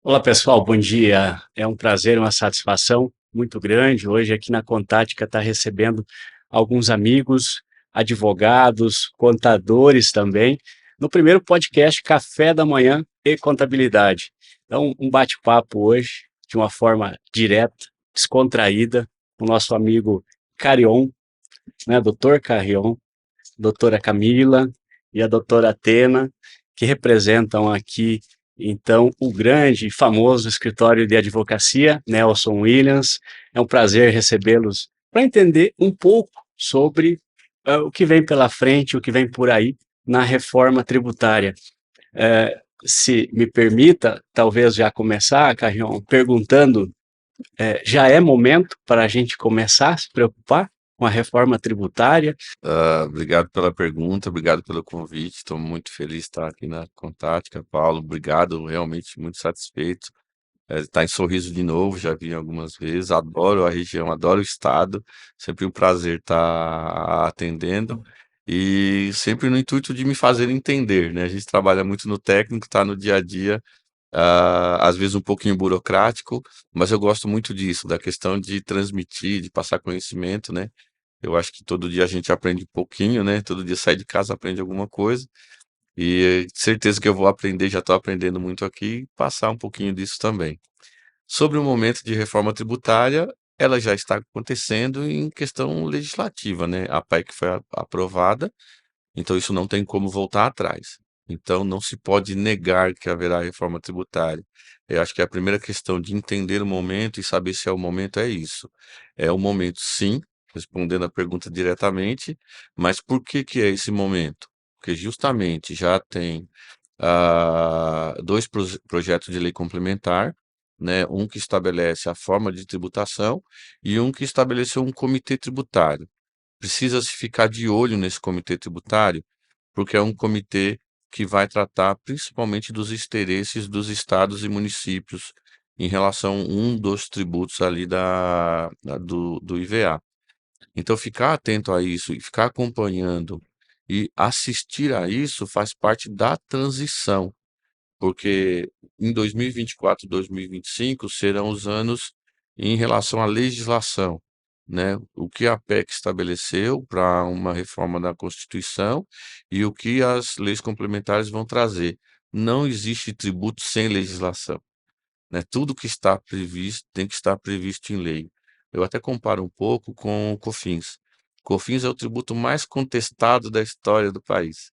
Olá pessoal, bom dia. É um prazer, uma satisfação muito grande. Hoje aqui na Contática está recebendo alguns amigos, advogados, contadores também, no primeiro podcast Café da Manhã e Contabilidade. Então, um bate-papo hoje de uma forma direta, descontraída, com o nosso amigo Carion, né, doutor Carion, doutora Camila e a doutora Atena, que representam aqui, então, o grande e famoso escritório de advocacia, Nelson Williams. É um prazer recebê-los para entender um pouco sobre o que vem pela frente, o que vem por aí na reforma tributária. Se me permita, talvez já começar, Carrion, perguntando, já é momento para a gente começar a se preocupar com a reforma tributária? Obrigado pela pergunta, obrigado pelo convite. Estou muito feliz de estar aqui na Contática, Paulo. Obrigado, realmente muito satisfeito. Estar em Sorriso de novo, já vim algumas vezes. Adoro a região, adoro o estado. Sempre um prazer estar atendendo e sempre no intuito de me fazer entender, né? A gente trabalha muito no técnico, está no dia a dia, às vezes um pouquinho burocrático, mas eu gosto muito disso, da questão de transmitir, de passar conhecimento, né? Eu acho que todo dia a gente aprende um pouquinho, né? Todo dia sai de casa aprende alguma coisa. E certeza que eu vou aprender, já estou aprendendo muito aqui, passar um pouquinho disso também. Sobre o momento de reforma tributária, ela já está acontecendo em questão legislativa, né? A PEC foi aprovada, então isso não tem como voltar atrás. Então não se pode negar que haverá reforma tributária. Eu acho que a primeira questão de entender o momento e saber se é o momento é isso. É o momento, sim, respondendo a pergunta diretamente, mas por que que é esse momento? Porque justamente já tem dois projetos de lei complementar, né? Um que estabelece a forma de tributação e um que estabeleceu um comitê tributário. Precisa-se ficar de olho nesse comitê tributário, porque é um comitê que vai tratar principalmente dos interesses dos estados e municípios em relação a um dos tributos ali do IVA. Então, ficar atento a isso e ficar acompanhando e assistir a isso faz parte da transição, porque em 2024 e 2025 serão os anos em relação à legislação, né? O que a PEC estabeleceu para uma reforma da Constituição e o que as leis complementares vão trazer. Não existe tributo sem legislação, né? Tudo que está previsto tem que estar previsto em lei. Eu até comparo um pouco com o COFINS. COFINS é o tributo mais contestado da história do país,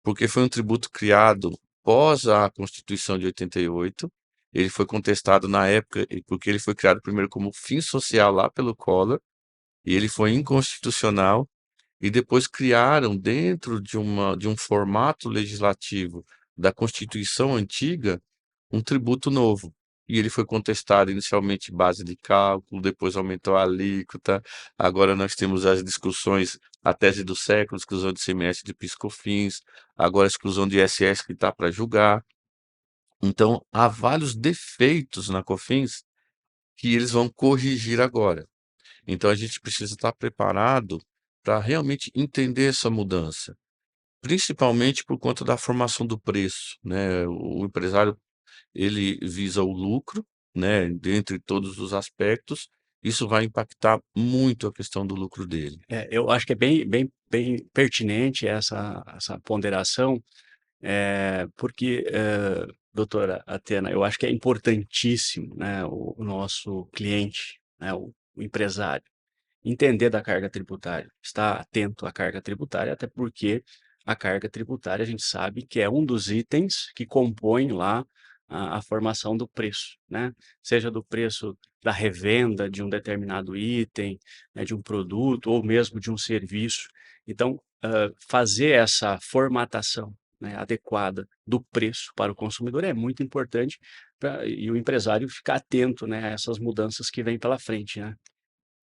porque foi um tributo criado pós a Constituição de 88. Ele foi contestado na época, porque ele foi criado primeiro como fim social lá pelo Collor, e ele foi inconstitucional, e depois criaram dentro de um formato legislativo da Constituição antiga um tributo novo. E ele foi contestado inicialmente base de cálculo, depois aumentou a alíquota. Agora nós temos as discussões, a tese do século, exclusão de ICMS de PIS/COFINS, agora a exclusão de ISS que está para julgar. Então, há vários defeitos na COFINS que eles vão corrigir agora. Então, a gente precisa estar preparado para realmente entender essa mudança, principalmente por conta da formação do preço, né? O empresário ele visa o lucro, né, dentre todos os aspectos, isso vai impactar muito a questão do lucro dele. Eu acho que é bem pertinente essa ponderação, porque, doutora Atena, eu acho que é importantíssimo, né, o nosso cliente, né, o empresário, entender da carga tributária, estar atento à carga tributária, até porque a carga tributária a gente sabe que é um dos itens que compõem lá a formação do preço, né? Seja do preço da revenda de um determinado item, né, de um produto ou mesmo de um serviço. Então, fazer essa formatação, né, adequada do preço para o consumidor é muito importante e o empresário ficar atento, né, a essas mudanças que vêm pela frente, né?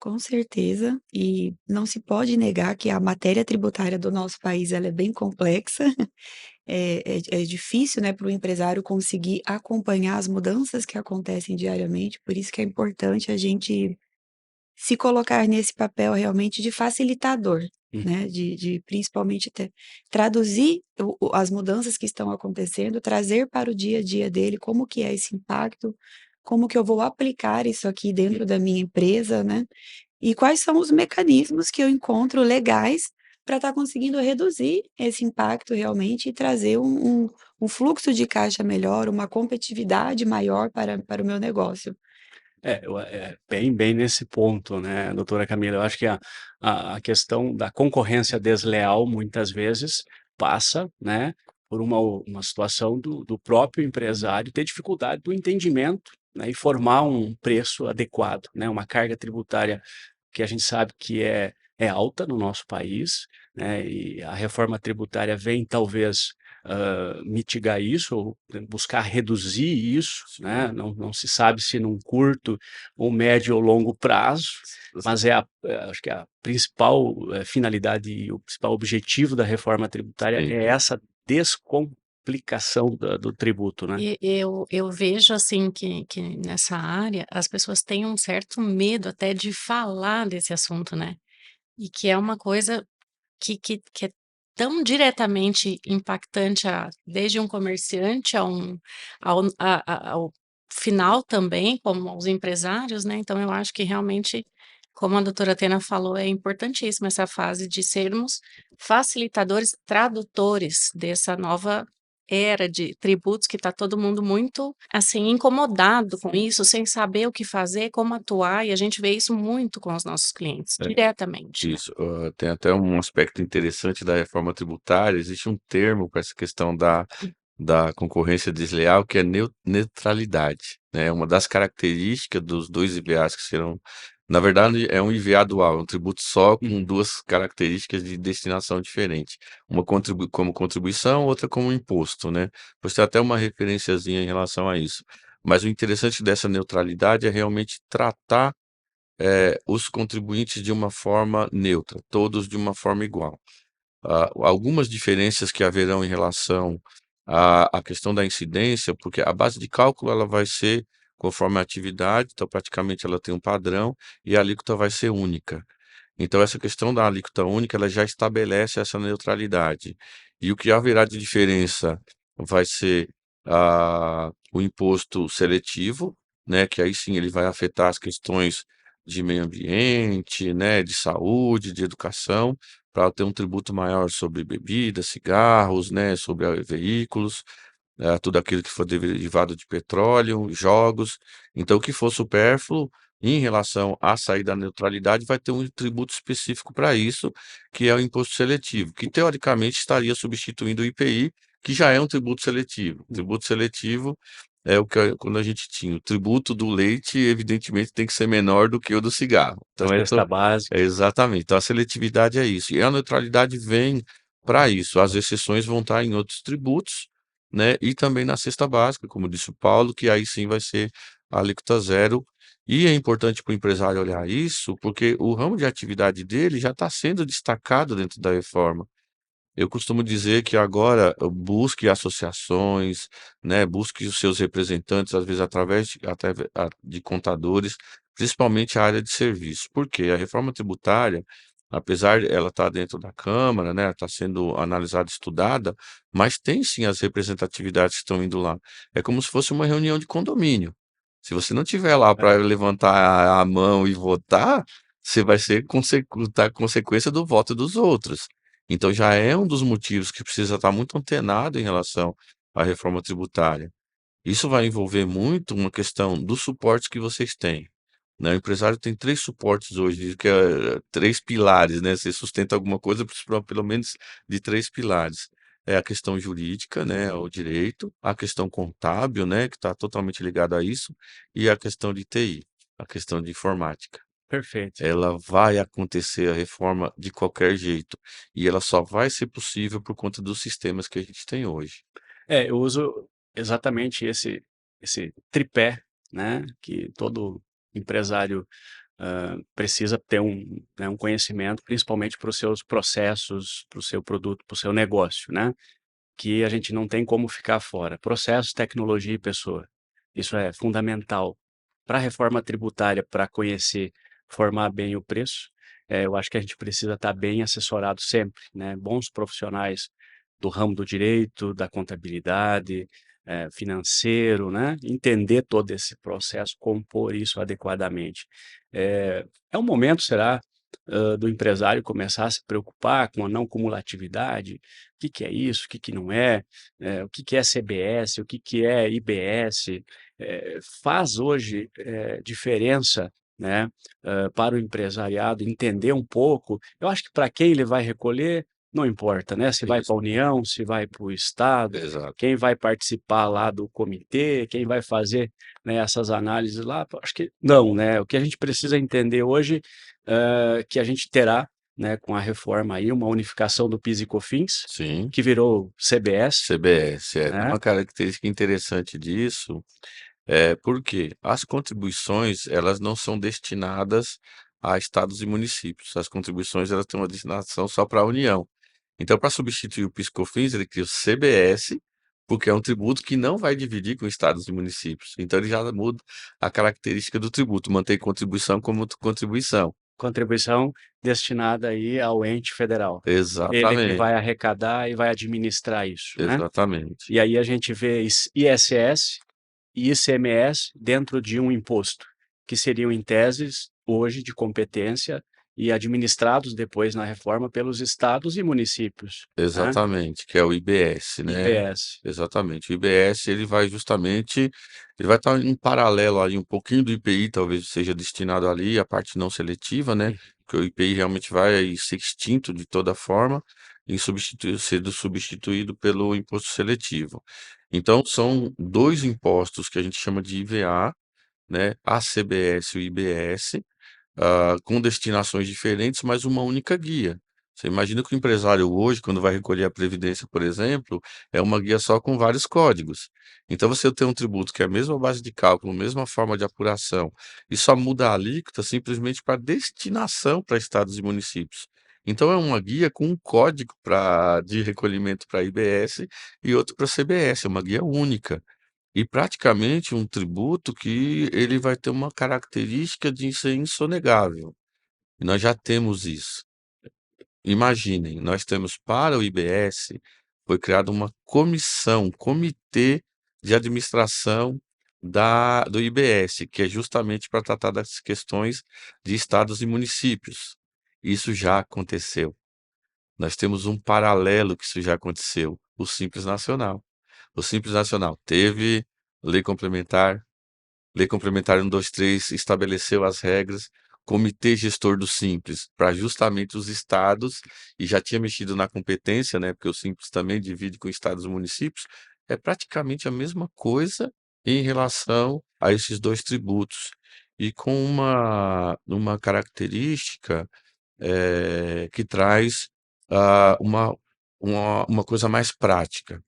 Com certeza, e não se pode negar que a matéria tributária do nosso país ela é bem complexa, é difícil, né, para o empresário conseguir acompanhar as mudanças que acontecem diariamente, por isso que é importante a gente se colocar nesse papel realmente de facilitador, Hum. né, de principalmente traduzir as mudanças que estão acontecendo, trazer para o dia a dia dele como que é esse impacto, como que eu vou aplicar isso aqui dentro da minha empresa, né, e quais são os mecanismos que eu encontro legais para estar conseguindo reduzir esse impacto realmente e trazer um fluxo de caixa melhor, uma competitividade maior para o meu negócio. Bem nesse ponto, né, doutora Camila, eu acho que a questão da concorrência desleal, muitas vezes, passa, né, por uma situação do próprio empresário ter dificuldade do entendimento, né, e formar um preço adequado, né, uma carga tributária que a gente sabe que é alta no nosso país, né, e a reforma tributária vem talvez mitigar isso, ou buscar reduzir isso, né? Não se sabe se num curto, ou médio ou longo prazo, mas acho que a principal finalidade e o principal objetivo da reforma tributária Sim. é essa descomplicação do tributo, né? E eu vejo, assim, que nessa área as pessoas têm um certo medo até de falar desse assunto, né, e que é uma coisa que é tão diretamente impactante desde um comerciante ao final também, como aos empresários, né, então eu acho que realmente, como a doutora Atena falou, é importantíssima essa fase de sermos facilitadores, tradutores dessa nova era de tributos que está todo mundo muito, assim, incomodado com isso, sem saber o que fazer, como atuar, e a gente vê isso muito com os nossos clientes, É, diretamente, né. isso. Tem até um aspecto interessante da reforma tributária, existe um termo para essa questão da concorrência desleal, que é neutralidade, né? Uma das características dos 2 IVAs que serão, na verdade, é um IVA dual, é um tributo só com 2 características de destinação diferente, uma como contribuição, outra como imposto, né? Você tem até uma referenciazinha em relação a isso. Mas o interessante dessa neutralidade é realmente tratar os contribuintes de uma forma neutra, todos de uma forma igual. Algumas diferenças que haverão em relação à questão da incidência, porque a base de cálculo ela vai ser conforme a atividade, então praticamente ela tem um padrão e a alíquota vai ser única. Então essa questão da alíquota única, ela já estabelece essa neutralidade. E o que haverá de diferença vai ser o imposto seletivo, né, que aí sim ele vai afetar as questões de meio ambiente, né, de saúde, de educação, para ter um tributo maior sobre bebidas, cigarros, né, sobre veículos, tudo aquilo que for derivado de petróleo, jogos. Então, o que for supérfluo, em relação à saída da neutralidade, vai ter um tributo específico para isso, que é o imposto seletivo, que teoricamente estaria substituindo o IPI, que já é um tributo seletivo. Tributo seletivo é o que quando a gente tinha o tributo do leite, evidentemente tem que ser menor do que o do cigarro. A Então essa cesta básica. exatamente. Então a seletividade é isso. E a neutralidade vem para isso. As exceções vão estar em outros tributos, né, e também na cesta básica, como disse o Paulo, que aí sim vai ser a alíquota zero. E é importante para o empresário olhar isso, porque o ramo de atividade dele já está sendo destacado dentro da reforma. Eu costumo dizer que agora busque associações, né, busque os seus representantes, às vezes através de contadores, principalmente a área de serviço. Porque a reforma tributária, apesar de ela estar dentro da Câmara, né, está sendo analisada, estudada, mas tem sim as representatividades que estão indo lá. É como se fosse uma reunião de condomínio. Se você não tiver lá para levantar a mão e votar, você vai ser consequência do voto dos outros. Então já é um dos motivos que precisa estar muito antenado em relação à reforma tributária. Isso vai envolver muito uma questão dos suportes que vocês têm, né. O empresário tem 3 suportes hoje, que é 3 pilares, né, você sustenta alguma coisa por pelo menos de 3 pilares. É a questão jurídica, né, o direito, a questão contábil, né, que está totalmente ligada a isso, e a questão de TI, a questão de informática. Perfeito. Ela vai acontecer a reforma de qualquer jeito, e ela só vai ser possível por conta dos sistemas que a gente tem hoje. Eu uso exatamente esse tripé, né, que todo empresário precisa ter um conhecimento, principalmente para os seus processos, para o seu produto, para o seu negócio, né, que a gente não tem como ficar fora. Processos, tecnologia e pessoa. Isso é fundamental para a reforma tributária, para conhecer formar bem o preço. Eu acho que a gente precisa estar bem assessorado sempre, né? Bons profissionais do ramo do direito, da contabilidade, financeiro, né? Entender todo esse processo, compor isso adequadamente. É um momento, será, do empresário começar a se preocupar com a não cumulatividade? O que que é isso? O que que não é? O que que é CBS? O que que é IBS? Faz hoje diferença, né, para o empresariado entender um pouco. Eu acho que para quem ele vai recolher, não importa, né? Se vai Isso, para a União, se vai para o Estado, exato. quem vai participar lá do comitê, quem vai fazer, né, essas análises lá, acho que não, né? O que a gente precisa entender hoje, que a gente terá, né, com a reforma aí, uma unificação do PIS e COFINS, Sim, que virou CBS, CBS, tem né? uma característica interessante disso, porque as contribuições, elas não são destinadas a estados e municípios, as contribuições, elas têm uma destinação só para a União. Então, para substituir o PIS/COFINS, ele cria o CBS, porque é um tributo que não vai dividir com estados e municípios. Então, ele já muda a característica do tributo, mantém contribuição como contribuição. Contribuição destinada aí ao ente federal. Ele que Exatamente, vai arrecadar e vai administrar isso, né? exatamente, E aí a gente vê ISS e ICMS dentro de um imposto, que seriam, em teses, hoje de competência e administrados depois na reforma pelos estados e municípios, né? exatamente, que é o IBS, né? IBS. Exatamente. O IBS, ele vai estar em paralelo aí, um pouquinho do IPI, talvez seja destinado ali, a parte não seletiva, né? Uhum. Porque o IPI realmente vai ser extinto de toda forma e sendo substituído pelo imposto seletivo. Então, são dois impostos que a gente chama de IVA, né? A CBS e o IBS, com destinações diferentes, mas uma única guia. Você imagina que o empresário hoje, quando vai recolher a previdência, por exemplo, é uma guia só com vários códigos. Então, você tem um tributo que é a mesma base de cálculo, mesma forma de apuração, e só muda a alíquota simplesmente para destinação para estados e municípios. Então, é uma guia com um código de recolhimento para IBS e outro para CBS, é uma guia única. E praticamente um tributo que ele vai ter uma característica de ser insonegável, e nós já temos isso. Imaginem, nós temos para o IBS, foi criada uma comissão, um comitê de administração do IBS, que é justamente para tratar das questões de estados e municípios. Isso já aconteceu. Nós temos um paralelo que isso já aconteceu, o Simples Nacional. O Simples Nacional teve lei complementar. Lei Complementar 123 estabeleceu as regras, Comitê Gestor do Simples, para justamente os estados, e já tinha mexido na competência, né, porque o Simples também divide com estados e municípios, é praticamente a mesma coisa em relação a esses dois tributos, e com uma característica que traz uma coisa mais prática,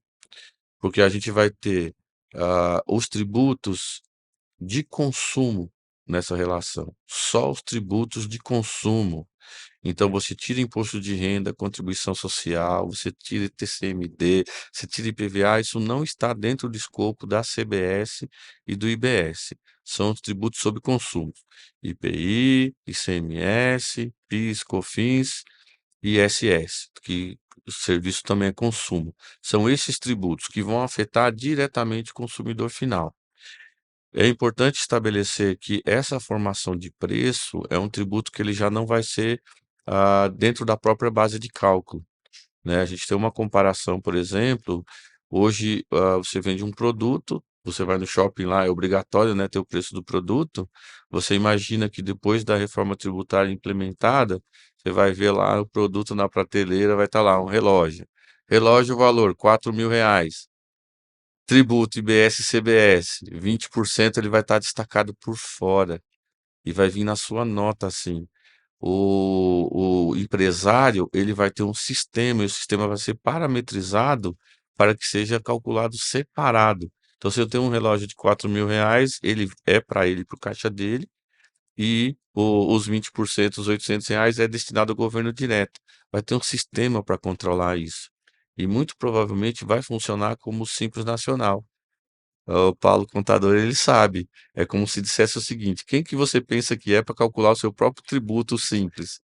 porque a gente vai ter os tributos de consumo nessa relação, só os tributos de consumo. Então você tira imposto de renda, contribuição social, você tira TCMD, você tira IPVA, isso não está dentro do escopo da CBS e do IBS. São os tributos sobre consumo. IPI, ICMS, PIS, COFINS e ISS, que o serviço também é consumo. São esses tributos que vão afetar diretamente o consumidor final. É importante estabelecer que essa formação de preço é um tributo que ele já não vai ser dentro da própria base de cálculo, né? A gente tem uma comparação, por exemplo, hoje você vende um produto, você vai no shopping lá, é obrigatório, né, ter o preço do produto. Você imagina que depois da reforma tributária implementada, você vai ver lá o produto na prateleira, vai estar lá um relógio. Relógio, valor R$ 4.000. Tributo IBS e CBS, 20% ele vai estar destacado por fora e vai vir na sua nota assim. O empresário, ele vai ter um sistema, e o sistema vai ser parametrizado para que seja calculado separado. Então, se eu tenho um relógio de R$ 4.000, ele é para ele, para o caixa dele, e os 20%, os R$ 800, é destinado ao governo direto. Vai ter um sistema para controlar isso. E muito provavelmente vai funcionar como o Simples Nacional. O Paulo, contador, ele sabe. É como se dissesse o seguinte: quem que você pensa que é para calcular o seu próprio tributo simples?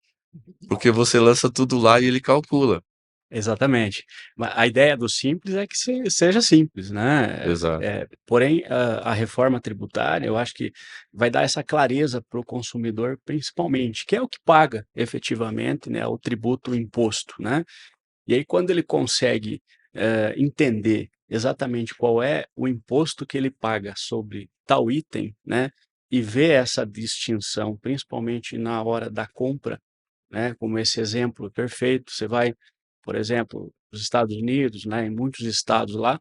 Porque você lança tudo lá e ele calcula. Exatamente. A ideia do simples é que seja simples, né? Exato. Porém, a reforma tributária, eu acho que vai dar essa clareza para o consumidor, principalmente, que é o que paga efetivamente, né, o tributo, o imposto, né? E aí, quando ele consegue entender exatamente qual é o imposto que ele paga sobre tal item, né, e ver essa distinção, principalmente na hora da compra, né, como esse exemplo perfeito, você vai, por exemplo, nos Estados Unidos, né, em muitos estados lá,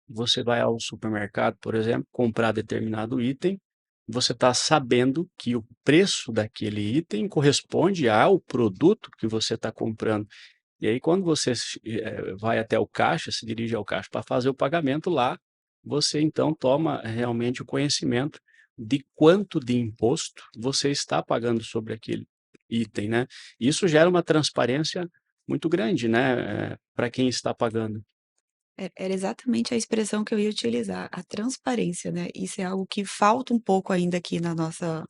você vai ao supermercado, por exemplo, comprar determinado item, você está sabendo que o preço daquele item corresponde ao produto que você está comprando. E aí, quando você vai até o caixa, se dirige ao caixa para fazer o pagamento lá, você então toma realmente o conhecimento de quanto de imposto você está pagando sobre aquele item, né? Isso gera uma transparência muito grande, né, para quem está pagando. Era exatamente a expressão que eu ia utilizar, a transparência, né, isso é algo que falta um pouco ainda aqui na nossa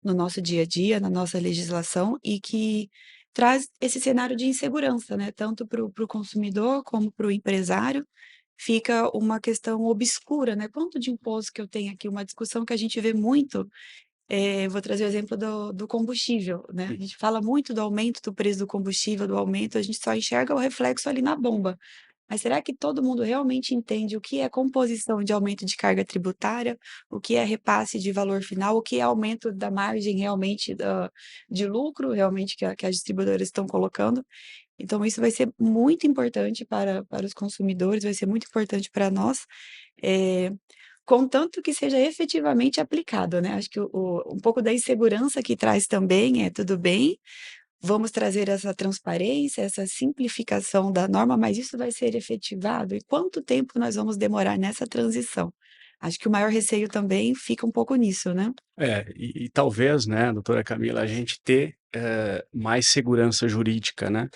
no nosso dia a dia, na nossa legislação e que traz esse cenário de insegurança, né, tanto para o consumidor como para o empresário, fica uma questão obscura, né, quanto de imposto que eu tenho aqui, uma discussão que a gente vê muito, vou trazer o exemplo do combustível, né, a Hum. gente fala muito do aumento do preço do combustível, do aumento, a gente só enxerga o reflexo ali na bomba. Mas será que todo mundo realmente entende o que é composição de aumento de carga tributária, o que é repasse de valor final, o que é aumento da margem realmente de lucro, realmente que as distribuidoras estão colocando? Então, isso vai ser muito importante para os consumidores, vai ser muito importante para nós, eh, contanto que seja efetivamente aplicado, né? Acho que um pouco da insegurança que traz também é tudo bem, vamos trazer essa transparência, essa simplificação da norma, mas isso vai ser efetivado? E quanto tempo nós vamos demorar nessa transição? Acho que o maior receio também fica um pouco nisso, né? E talvez, né, doutora Camila, a gente ter mais segurança jurídica, né?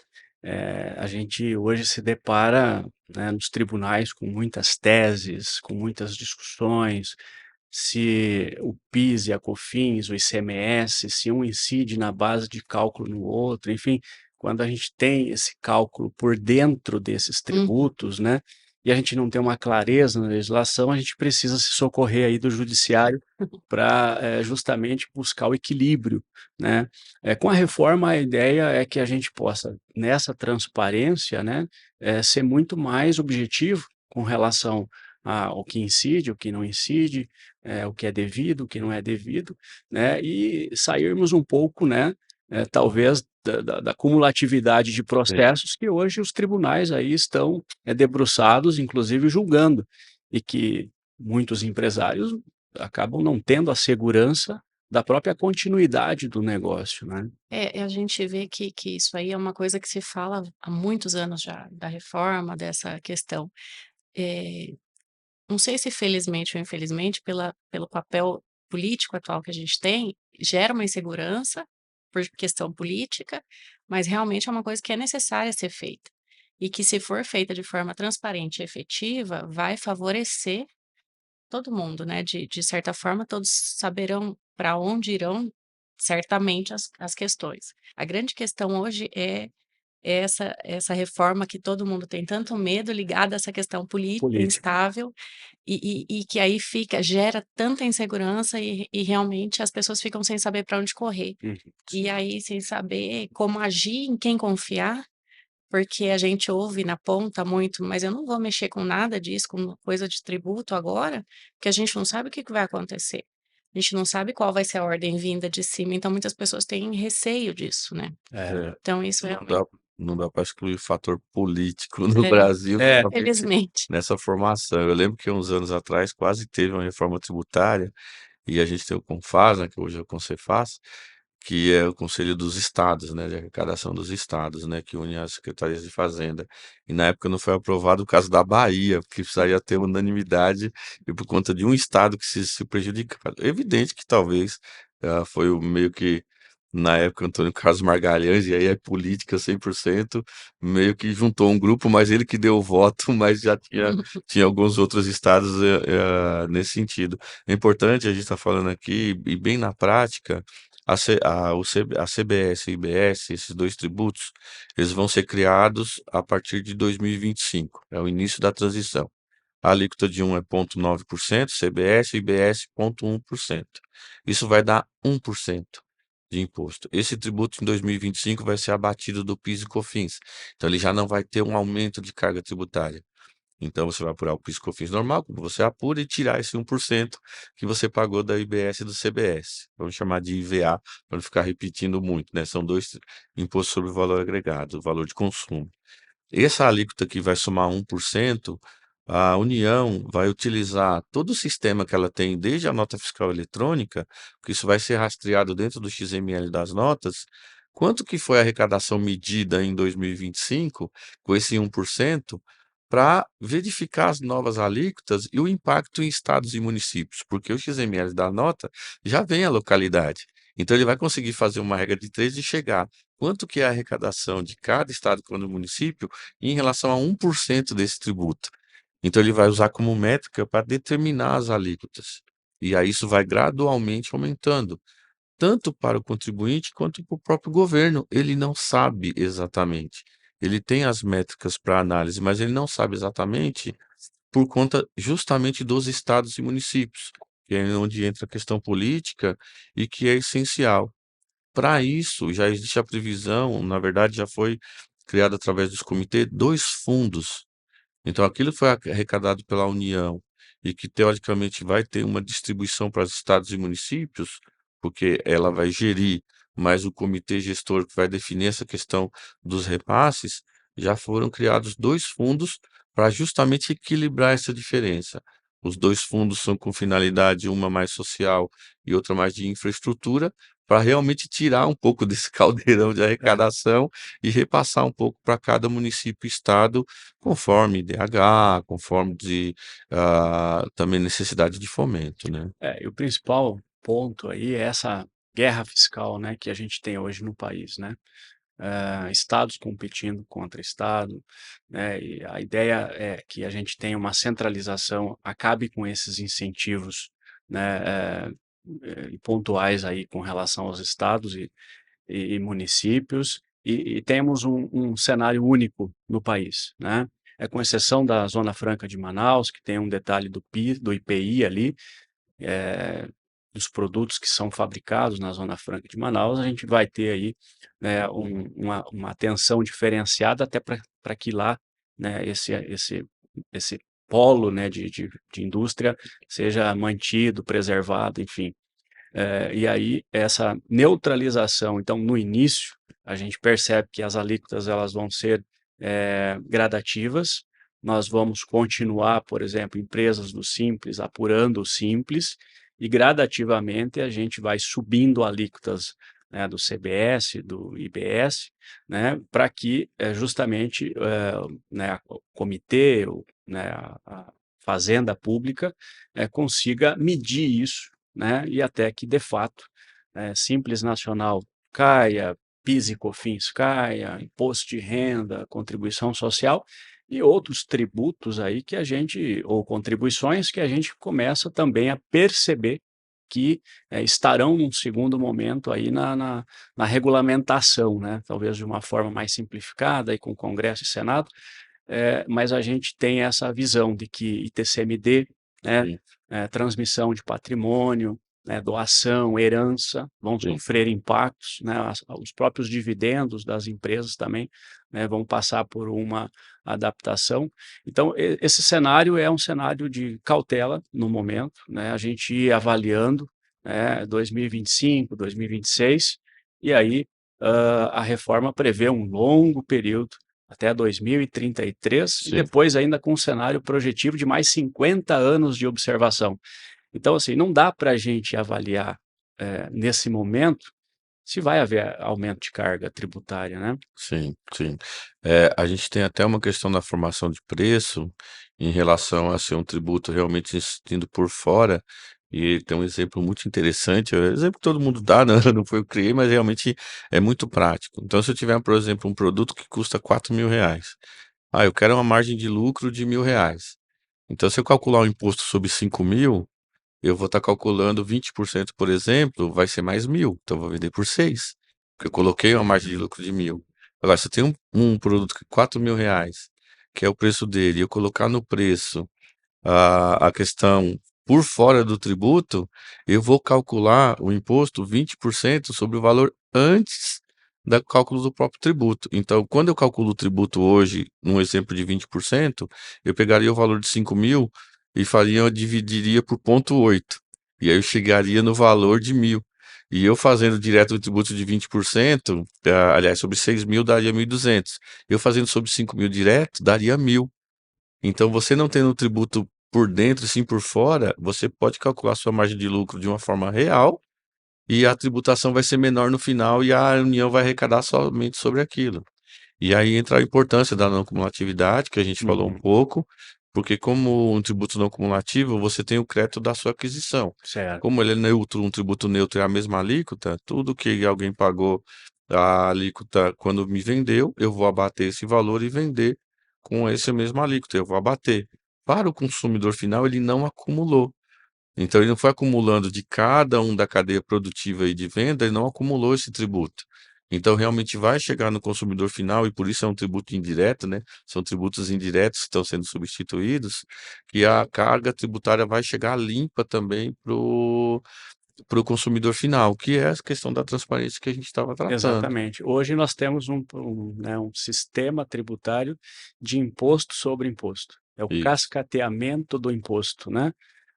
A gente hoje se depara, né, nos tribunais com muitas teses, com muitas discussões, se o PIS e a COFINS, o ICMS, se um incide na base de cálculo no outro, enfim, quando a gente tem esse cálculo por dentro desses Hum. tributos, né, e a gente não tem uma clareza na legislação, a gente precisa se socorrer aí do judiciário para justamente buscar o equilíbrio, né. Com a reforma, a ideia é que a gente possa, nessa transparência, né, ser muito mais objetivo com relação ao que incide, o que não incide, o que é devido, o que não é devido, né, e sairmos um pouco, né, talvez da cumulatividade de Sim. processos que hoje os tribunais aí estão debruçados, inclusive julgando, e que muitos empresários acabam não tendo a segurança da própria continuidade do negócio, né. A gente vê que isso aí é uma coisa que se fala há muitos anos já, da reforma, dessa questão. Eh, não sei se felizmente ou infelizmente pelo papel político atual que a gente tem, gera uma insegurança por questão política, mas realmente é uma coisa que é necessária ser feita. E que se for feita de forma transparente e efetiva, vai favorecer todo mundo, né, de certa forma todos saberão para onde irão, certamente, as questões. A grande questão hoje é essa reforma que todo mundo tem tanto medo ligada a essa questão política Política. instável, e que aí gera tanta insegurança e realmente as pessoas ficam sem saber para onde correr. Uhum, E sim. aí sem saber como agir, em quem confiar, porque a gente ouve na ponta muito: "Mas eu não vou mexer com nada disso, com coisa de tributo agora", porque a gente não sabe o que que vai acontecer. A gente não sabe qual vai ser a ordem vinda de cima, então muitas pessoas têm receio disso, né. É. É, Então isso não realmente dá não dá para excluir o fator político no é, Brasil, É, principalmente infelizmente. nessa formação. Eu lembro que uns anos atrás quase teve uma reforma tributária, e a gente tem o CONFAS, que hoje é o CONCEFAS, que é o Conselho dos Estados, né, de arrecadação dos estados, né, que une as secretarias de fazenda. E na época não foi aprovado o caso da Bahia, porque precisaria ter unanimidade e por conta de um estado que se prejudica. É evidente que talvez foi o meio que na época, Antônio Carlos Magalhães, e aí é política 100%, meio que juntou um grupo, mas ele que deu o voto, mas já tinha alguns outros estados nesse sentido. É importante, a gente está falando aqui, e bem na prática, a CBS e IBS, esses dois tributos, eles vão ser criados a partir de 2025, é o início da transição. A alíquota de um é 0,9%, CBS e IBS 0,1%. Isso vai dar 1% de imposto. Esse tributo em 2025 vai ser abatido do PIS e COFINS. Então ele já não vai ter um aumento de carga tributária. Então você vai apurar o PIS e COFINS normal, como você apura, e tirar esse 1% que você pagou da IBS e do CBS. Vamos chamar de IVA, para não ficar repetindo muito, né? São dois impostos sobre o valor agregado, o valor de consumo. Essa alíquota que vai somar 1%, a União vai utilizar todo o sistema que ela tem, desde a nota fiscal eletrônica, que isso vai ser rastreado dentro do XML das notas, quanto que foi a arrecadação medida em 2025, com esse 1%, para verificar as novas alíquotas e o impacto em estados e municípios, porque o XML da nota já vem a localidade. Então ele vai conseguir fazer uma regra de 3 e chegar quanto que é a arrecadação de cada estado e cada município em relação a 1% desse tributo. Então ele vai usar como métrica para determinar as alíquotas. E aí isso vai gradualmente aumentando, tanto para o contribuinte quanto para o próprio governo. Ele não sabe exatamente. Ele tem as métricas para análise, mas ele não sabe exatamente por conta justamente dos estados e municípios, que é onde entra a questão política e que é essencial. Para isso, já existe a previsão, na verdade, já foi criado através dos comitês 2 fundos. Então, aquilo foi arrecadado pela União e que, teoricamente, vai ter uma distribuição para os estados e municípios, porque ela vai gerir, mas o comitê gestor que vai definir essa questão dos repasses, já foram criados 2 fundos para justamente equilibrar essa diferença. Os 2 fundos são com finalidade, uma mais social e outra mais de infraestrutura, para realmente tirar um pouco desse caldeirão de É. arrecadação e repassar um pouco para cada município e estado, conforme IDH, conforme também necessidade de fomento, né. E o principal ponto aí é essa guerra fiscal, né, que a gente tem hoje no país, né? Estados competindo contra estado, né? E a ideia é que a gente tenha uma centralização, acabe com esses incentivos, né, pontuais aí com relação aos estados e municípios, e temos um cenário único no país, né? Com exceção da Zona Franca de Manaus, que tem um detalhe do IPI ali, dos produtos que são fabricados na Zona Franca de Manaus, a gente vai ter aí, né, uma atenção diferenciada até para que lá, né, esse polo, né, de indústria seja mantido, preservado, enfim. E aí essa neutralização, então no início, a gente percebe que as alíquotas elas vão ser gradativas, nós vamos continuar, por exemplo, empresas do Simples, apurando o Simples, e gradativamente a gente vai subindo alíquotas, né, do CBS, do IBS, né, para que justamente né, o comitê, né, a Fazenda Pública consiga medir isso, né, e até que, de fato, Simples Nacional caia, PIS e COFINS caia, imposto de renda, contribuição social e outros tributos aí que a gente, ou contribuições que a gente começa também a perceber que estarão num segundo momento aí na regulamentação, né? Talvez de uma forma mais simplificada aí com Congresso e Senado, mas a gente tem essa visão de que ITCMD, né, Sim, transmissão de patrimônio, né, doação, herança, vão sim, sofrer impactos, né, os próprios dividendos das empresas também, né, vão passar por uma adaptação. Então, esse cenário é um cenário de cautela no momento, né, a gente ir avaliando, né, 2025, 2026, e aí a reforma prevê um longo período até 2033 e sim. depois ainda com um cenário projetivo de mais 50 anos de observação. Então, assim, não dá para a gente avaliar, nesse momento, se vai haver aumento de carga tributária, né. Sim, sim. A gente tem até uma questão da formação de preço, em relação a ser um tributo realmente existindo por fora, E ele tem um exemplo muito interessante, é um exemplo que todo mundo dá, né, não foi eu que criei, mas realmente é muito prático. Então se eu tiver, por exemplo, um produto que custa R$ 4.000, eu quero uma margem de lucro de R$ 1.000. Então se eu calcular o imposto sobre 5.000, eu vou estar calculando 20%, por exemplo, vai ser mais 1.000, então eu vou vender por 6, porque eu coloquei uma margem de lucro de 1.000. Agora, se eu tenho um produto que R$ 4.000, que é o preço dele, e eu colocar no preço a questão por fora do tributo, eu vou calcular o imposto 20% sobre o valor antes do cálculo do próprio tributo. Então, quando eu calculo o tributo hoje, num exemplo de 20%, eu pegaria o valor de 5.000 e eu dividiria por 0,8. E aí eu chegaria no valor de 1.000. E eu fazendo direto o tributo de 20%, aliás, sobre 6.000 daria 1.200. Eu fazendo sobre 5.000 direto, daria 1.000. Então, você não tendo o tributo por dentro, sim por fora, você pode calcular sua margem de lucro de uma forma real e a tributação vai ser menor no final e a União vai arrecadar somente sobre aquilo. E aí entra a importância da não cumulatividade, que a gente falou um Uhum. pouco, porque como um tributo não cumulativo, você tem o crédito da sua aquisição. Certo. Como ele é neutro, um tributo neutro é a mesma alíquota, tudo que alguém pagou a alíquota quando me vendeu, eu vou abater esse valor e vender com esse mesmo alíquota, eu vou abater. Para o consumidor final, ele não acumulou. Então ele não foi acumulando de cada um da cadeia produtiva e de venda, ele não acumulou esse tributo. Então realmente vai chegar no consumidor final, e por isso é um tributo indireto, né? São tributos indiretos que estão sendo substituídos, que a carga tributária vai chegar limpa também para o consumidor final, que é a questão da transparência que a gente estava tratando. Exatamente. Hoje nós temos né, um sistema tributário de imposto sobre imposto. É o Isso, cascateamento do imposto, né?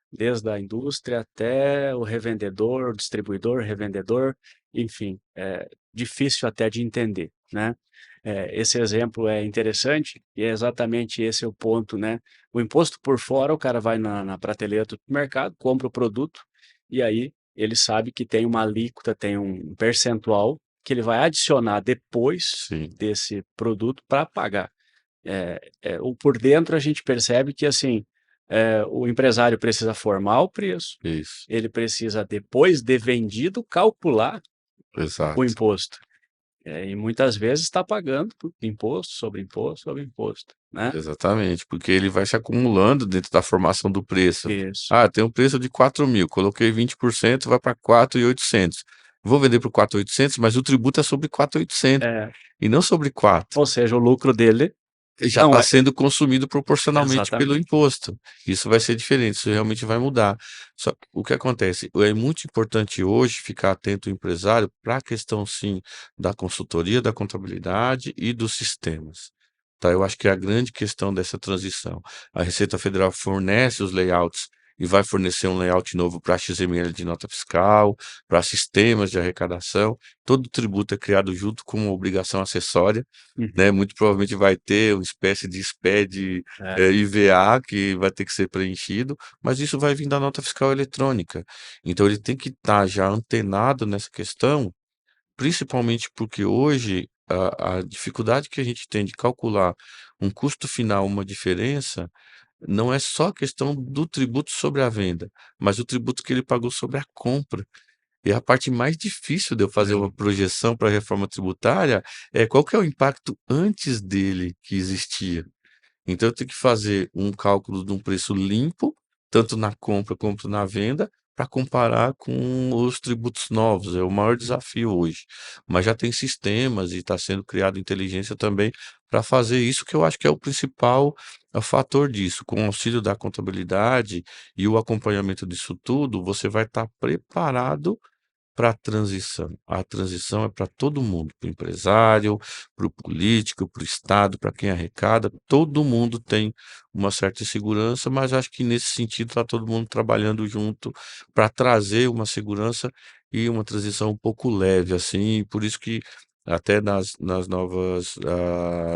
Desde a indústria até o revendedor, o distribuidor, revendedor, enfim, é difícil até de entender, né? Esse exemplo é interessante e é exatamente esse o ponto, né? O imposto por fora, o cara vai na prateleira do mercado, compra o produto e aí ele sabe que tem uma alíquota, tem um percentual que ele vai adicionar depois sim, desse produto para pagar. O por dentro a gente percebe que assim o empresário precisa formar o preço, isso, ele precisa depois de vendido calcular o exato. imposto. E muitas vezes está pagando imposto sobre imposto sobre imposto, né? Exatamente, porque ele vai se acumulando dentro da formação do preço. Isso. Tem um preço de 4.000, coloquei 20%, vai para 4.800. Vou vender por 4.800, mas o tributo é sobre 4.800 É, e não sobre 4. ou seja, o lucro dele Já não está é sendo consumido proporcionalmente pelo exatamente. imposto. Isso vai ser diferente, isso realmente vai mudar. Só que o que acontece? É muito importante hoje ficar atento o empresário para a questão, sim, da consultoria, da contabilidade e dos sistemas. Tá? Eu acho que é a grande questão dessa transição. A Receita Federal fornece os layouts e vai fornecer um layout novo para XML de nota fiscal, para sistemas de arrecadação. Todo tributo é criado junto com uma obrigação acessória, né? Uhum. Muito provavelmente vai ter uma espécie de SPED, É, IVA que vai ter que ser preenchido, mas isso vai vir da nota fiscal eletrônica. Então ele tem que estar já antenado nessa questão, principalmente porque hoje a dificuldade que a gente tem de calcular um custo final, uma diferença, não é só a questão do tributo sobre a venda, mas o tributo que ele pagou sobre a compra. E a parte mais difícil de eu fazer uma é. projeção para a reforma tributária é qual que é o impacto antes dele que existia. Então eu tenho que fazer um cálculo de um preço limpo, tanto na compra quanto na venda, para comparar com os tributos novos. É o maior desafio hoje. Mas já tem sistemas e está sendo criada inteligência também para fazer isso, que eu acho que é o principal fator disso. Com o auxílio da contabilidade e o acompanhamento disso tudo, você vai estar preparado para a transição. A transição é para todo mundo, para o empresário, para o político, para o Estado, para quem arrecada, todo mundo tem uma certa segurança, mas acho que nesse sentido está todo mundo trabalhando junto para trazer uma segurança e uma transição um pouco leve, assim, e por isso que até nas novas,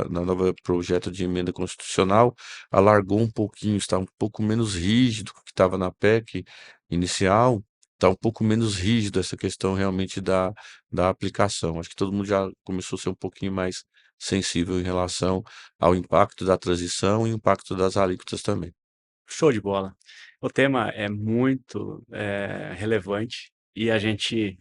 na nova projeto de emenda constitucional, alargou um pouquinho, está um pouco menos rígido que estava na PEC inicial, está um pouco menos rígido essa questão realmente da aplicação. Acho que todo mundo já começou a ser um pouquinho mais sensível em relação ao impacto da transição e o impacto das alíquotas também. Show de bola. O tema é muito relevante e a gente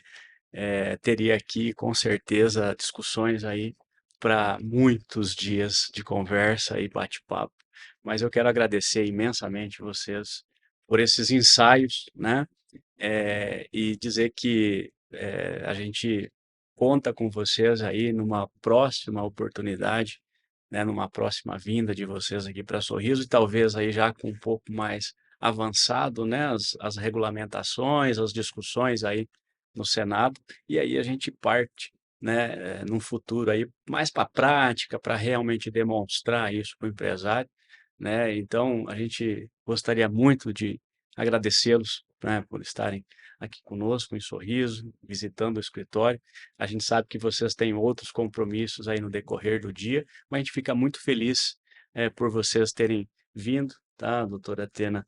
teria aqui, com certeza, discussões aí para muitos dias de conversa e bate-papo. Mas eu quero agradecer imensamente vocês por esses ensaios, né? E dizer que a gente conta com vocês aí numa próxima oportunidade, né? Numa próxima vinda de vocês aqui para Sorriso, e talvez aí já com um pouco mais avançado, né? As regulamentações, as discussões aí no Senado, e aí a gente parte, né, num futuro aí mais para a prática, para realmente demonstrar isso para o empresário, né? Então, a gente gostaria muito de agradecê-los, né, por estarem aqui conosco em Sorriso, visitando o escritório. A gente sabe que vocês têm outros compromissos aí no decorrer do dia, mas a gente fica muito feliz por vocês terem vindo, tá, doutora Atena?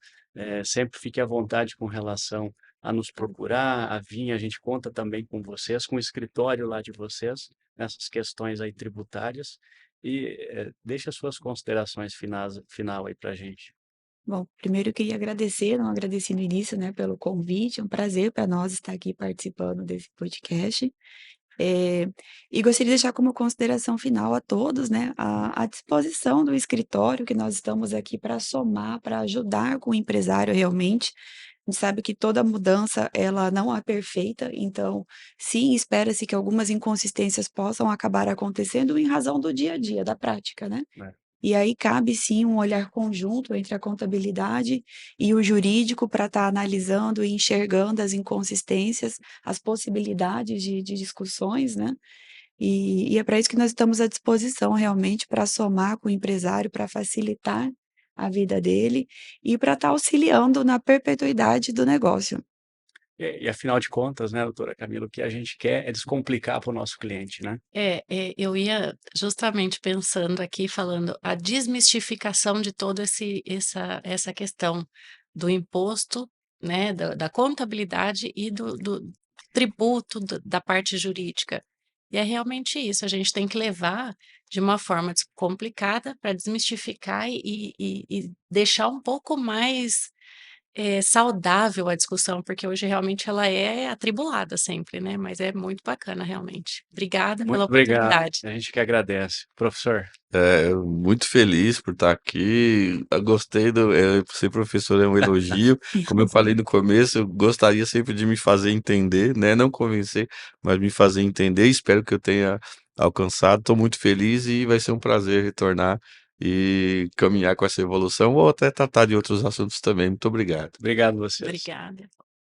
Sempre fique à vontade com relação a nos procurar, a vir, a gente conta também com vocês, com o escritório lá de vocês, nessas questões aí tributárias, e deixa as suas considerações final aí para a gente. Bom, primeiro eu queria agradecer, não agradeci no início, né, pelo convite, é um prazer para nós estar aqui participando desse podcast. E gostaria de deixar como consideração final a todos, né, a disposição do escritório, que nós estamos aqui para somar, para ajudar com o empresário realmente. A gente sabe que toda mudança, ela não é perfeita, então, sim, espera-se que algumas inconsistências possam acabar acontecendo em razão do dia a dia, da prática, né? Né? E aí cabe sim um olhar conjunto entre a contabilidade e o jurídico para estar analisando e enxergando as inconsistências, as possibilidades de discussões, né? E é para isso que nós estamos à disposição realmente para somar com o empresário, para facilitar a vida dele e para estar auxiliando na perpetuidade do negócio. E afinal de contas, né, doutora Camila, o que a gente quer é descomplicar para o nosso cliente, né? Eu ia justamente pensando aqui, falando a desmistificação de todo essa questão do imposto, né, da contabilidade e do tributo, da parte jurídica. E é realmente isso, a gente tem que levar de uma forma descomplicada para desmistificar e deixar um pouco mais saudável a discussão, porque hoje realmente ela é atribulada sempre, né, mas é muito bacana realmente. Obrigada Muito pela obrigado, oportunidade. a gente que agradece. Professor, Eu muito feliz por estar aqui. Eu gostei ser professor é um elogio. Como eu falei no começo, eu gostaria sempre de me fazer entender, né? Não convencer, mas me fazer entender. Espero que eu tenha alcançado. Estou muito feliz e vai ser um prazer retornar e caminhar com essa evolução ou até tratar de outros assuntos também. Muito obrigado. obrigado a vocês. Obrigada.